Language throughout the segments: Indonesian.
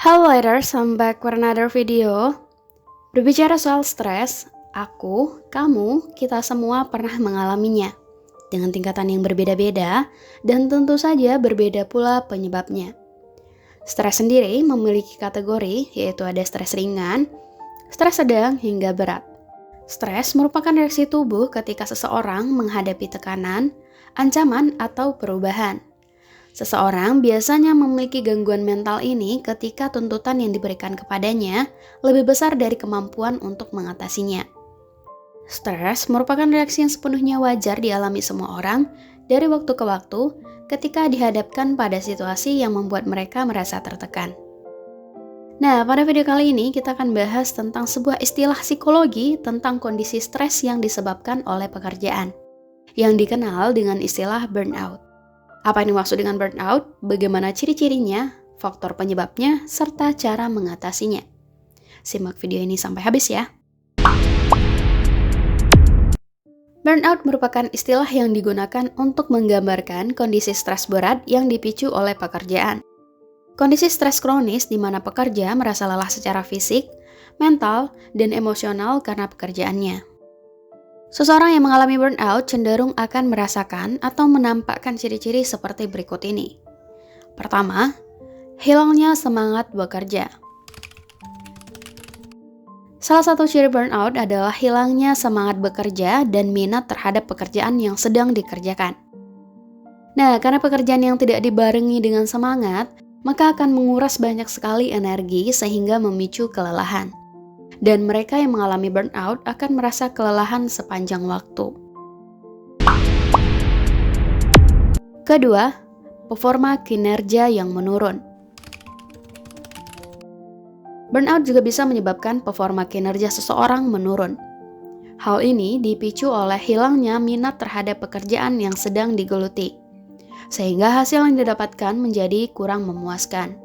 Hello Lighters, I'm back with another video. Berbicara soal stres, aku, kamu, kita semua pernah mengalaminya. Dengan tingkatan yang berbeda-beda, dan tentu saja berbeda pula penyebabnya. Stres sendiri memiliki kategori, yaitu ada stres ringan, stres sedang, hingga berat. Stres merupakan reaksi tubuh ketika seseorang menghadapi tekanan, ancaman, atau perubahan. Seseorang biasanya memiliki gangguan mental ini ketika tuntutan yang diberikan kepadanya lebih besar dari kemampuan untuk mengatasinya. Stres merupakan reaksi yang sepenuhnya wajar dialami semua orang dari waktu ke waktu ketika dihadapkan pada situasi yang membuat mereka merasa tertekan. Nah, pada video kali ini kita akan bahas tentang sebuah istilah psikologi tentang kondisi stres yang disebabkan oleh pekerjaan, yang dikenal dengan istilah burnout. Apa yang dimaksud dengan burnout, bagaimana ciri-cirinya, faktor penyebabnya, serta cara mengatasinya. Simak video ini sampai habis ya. Burnout merupakan istilah yang digunakan untuk menggambarkan kondisi stres berat yang dipicu oleh pekerjaan. Kondisi stres kronis di mana pekerja merasa lelah secara fisik, mental, dan emosional karena pekerjaannya. Seseorang yang mengalami burnout cenderung akan merasakan atau menampakkan ciri-ciri seperti berikut ini. Pertama, hilangnya semangat bekerja. Salah satu ciri burnout adalah hilangnya semangat bekerja dan minat terhadap pekerjaan yang sedang dikerjakan. Nah, karena pekerjaan yang tidak dibarengi dengan semangat, maka akan menguras banyak sekali energi sehingga memicu kelelahan. Dan mereka yang mengalami burnout akan merasa kelelahan sepanjang waktu. Kedua, performa kinerja yang menurun. Burnout juga bisa menyebabkan performa kinerja seseorang menurun. Hal ini dipicu oleh hilangnya minat terhadap pekerjaan yang sedang digeluti, sehingga hasil yang didapatkan menjadi kurang memuaskan.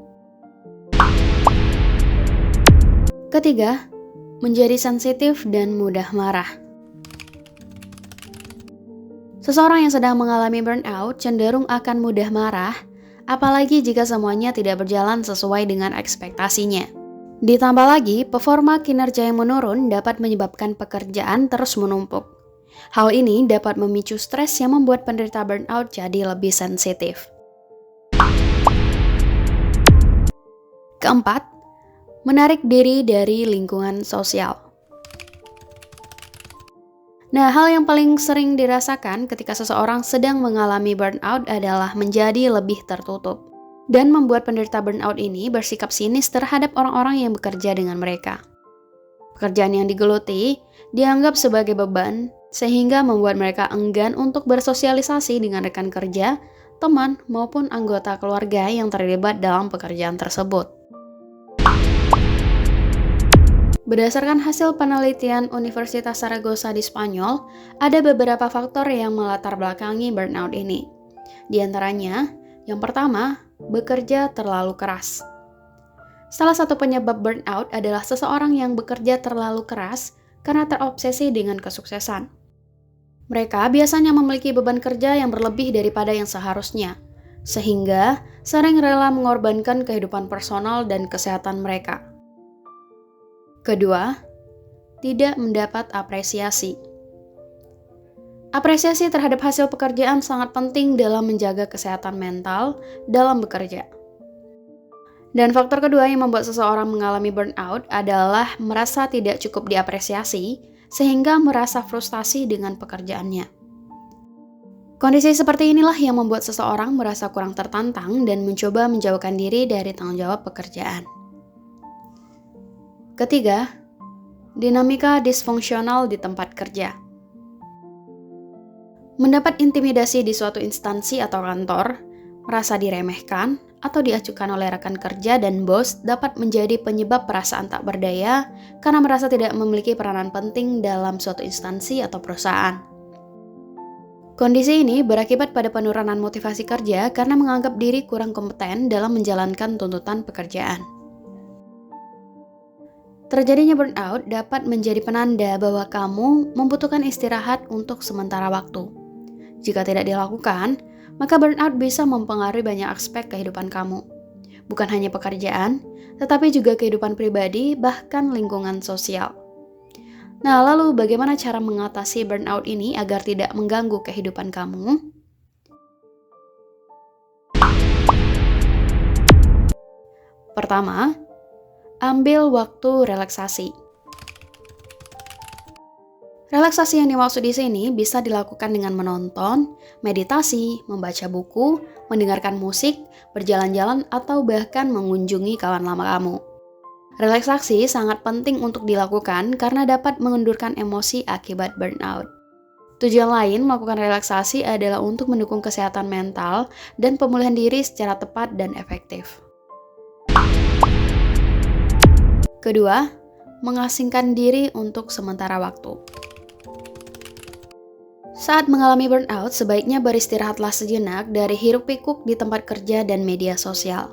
Ketiga, menjadi sensitif dan mudah marah. Seseorang yang sedang mengalami burnout cenderung akan mudah marah, apalagi jika semuanya tidak berjalan sesuai dengan ekspektasinya. Ditambah lagi, performa kinerja yang menurun dapat menyebabkan pekerjaan terus menumpuk. Hal ini dapat memicu stres yang membuat penderita burnout jadi lebih sensitif. Keempat, menarik diri dari lingkungan sosial. Nah, hal yang paling sering dirasakan ketika seseorang sedang mengalami burnout adalah menjadi lebih tertutup dan membuat penderita burnout ini bersikap sinis terhadap orang-orang yang bekerja dengan mereka. Pekerjaan yang digeluti dianggap sebagai beban sehingga membuat mereka enggan untuk bersosialisasi dengan rekan kerja, teman, maupun anggota keluarga yang terlibat dalam pekerjaan tersebut. Berdasarkan hasil penelitian Universitas Saragossa di Spanyol, ada beberapa faktor yang melatar belakangi burnout ini. Di antaranya, yang pertama, bekerja terlalu keras. Salah satu penyebab burnout adalah seseorang yang bekerja terlalu keras karena terobsesi dengan kesuksesan. Mereka biasanya memiliki beban kerja yang berlebih daripada yang seharusnya, sehingga sering rela mengorbankan kehidupan personal dan kesehatan mereka. Kedua, tidak mendapat apresiasi. Apresiasi terhadap hasil pekerjaan sangat penting dalam menjaga kesehatan mental dalam bekerja. Dan faktor kedua yang membuat seseorang mengalami burnout adalah merasa tidak cukup diapresiasi, sehingga merasa frustasi dengan pekerjaannya. Kondisi seperti inilah yang membuat seseorang merasa kurang tertantang dan mencoba menjauhkan diri dari tanggung jawab pekerjaan. Ketiga, dinamika disfungsional di tempat kerja. Mendapat intimidasi di suatu instansi atau kantor, merasa diremehkan, atau diacuhkan oleh rekan kerja dan bos dapat menjadi penyebab perasaan tak berdaya karena merasa tidak memiliki peranan penting dalam suatu instansi atau perusahaan. Kondisi ini berakibat pada penurunan motivasi kerja karena menganggap diri kurang kompeten dalam menjalankan tuntutan pekerjaan. Terjadinya burnout dapat menjadi penanda bahwa kamu membutuhkan istirahat untuk sementara waktu. Jika tidak dilakukan, maka burnout bisa mempengaruhi banyak aspek kehidupan kamu, Bukan hanya pekerjaan, tetapi juga kehidupan pribadi, bahkan lingkungan sosial. Nah, lalu bagaimana cara mengatasi burnout ini agar tidak mengganggu kehidupan kamu? Pertama, ambil waktu relaksasi. Relaksasi yang dimaksud di sini bisa dilakukan dengan menonton, meditasi, membaca buku, mendengarkan musik, berjalan-jalan, atau bahkan mengunjungi kawan lama kamu. Relaksasi sangat penting untuk dilakukan karena dapat mengendurkan emosi akibat burnout. Tujuan lain melakukan relaksasi adalah untuk mendukung kesehatan mental dan pemulihan diri secara tepat dan efektif. Kedua, mengasingkan diri untuk sementara waktu. Saat mengalami burnout, sebaiknya beristirahatlah sejenak dari hiruk-pikuk di tempat kerja dan media sosial.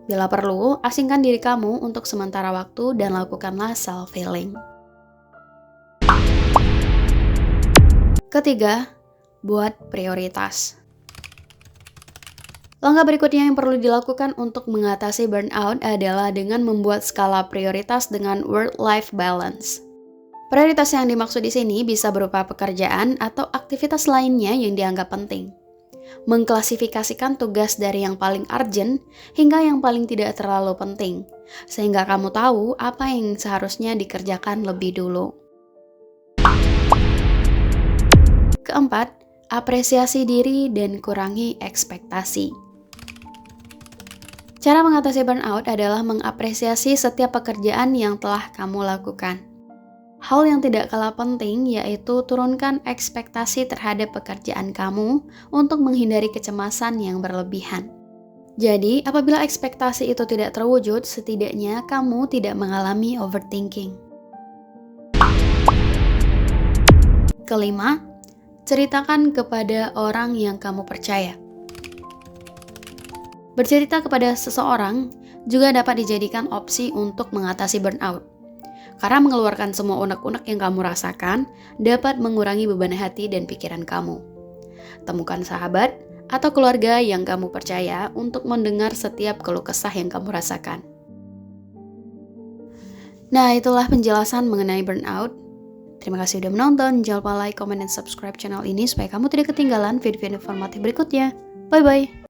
Bila perlu, asingkan diri kamu untuk sementara waktu dan lakukanlah self-healing. Ketiga, buat prioritas. Langkah berikutnya yang perlu dilakukan untuk mengatasi burnout adalah dengan membuat skala prioritas dengan work-life balance. Prioritas yang dimaksud di sini bisa berupa pekerjaan atau aktivitas lainnya yang dianggap penting. Mengklasifikasikan tugas dari yang paling urgent hingga yang paling tidak terlalu penting, sehingga kamu tahu apa yang seharusnya dikerjakan lebih dulu. Keempat, apresiasi diri dan kurangi ekspektasi. Cara mengatasi burnout adalah mengapresiasi setiap pekerjaan yang telah kamu lakukan. Hal yang tidak kalah penting yaitu turunkan ekspektasi terhadap pekerjaan kamu untuk menghindari kecemasan yang berlebihan. Jadi, apabila ekspektasi itu tidak terwujud, setidaknya kamu tidak mengalami overthinking. Kelima, ceritakan kepada orang yang kamu percaya. Bercerita kepada seseorang juga dapat dijadikan opsi untuk mengatasi burnout. Karena mengeluarkan semua unek-unek yang kamu rasakan dapat mengurangi beban hati dan pikiran kamu. Temukan sahabat atau keluarga yang kamu percaya untuk mendengar setiap keluh kesah yang kamu rasakan. Nah, itulah penjelasan mengenai burnout. Terima kasih sudah menonton. Jangan lupa like, comment, dan subscribe channel ini supaya kamu tidak ketinggalan video-video informatif berikutnya. Bye-bye!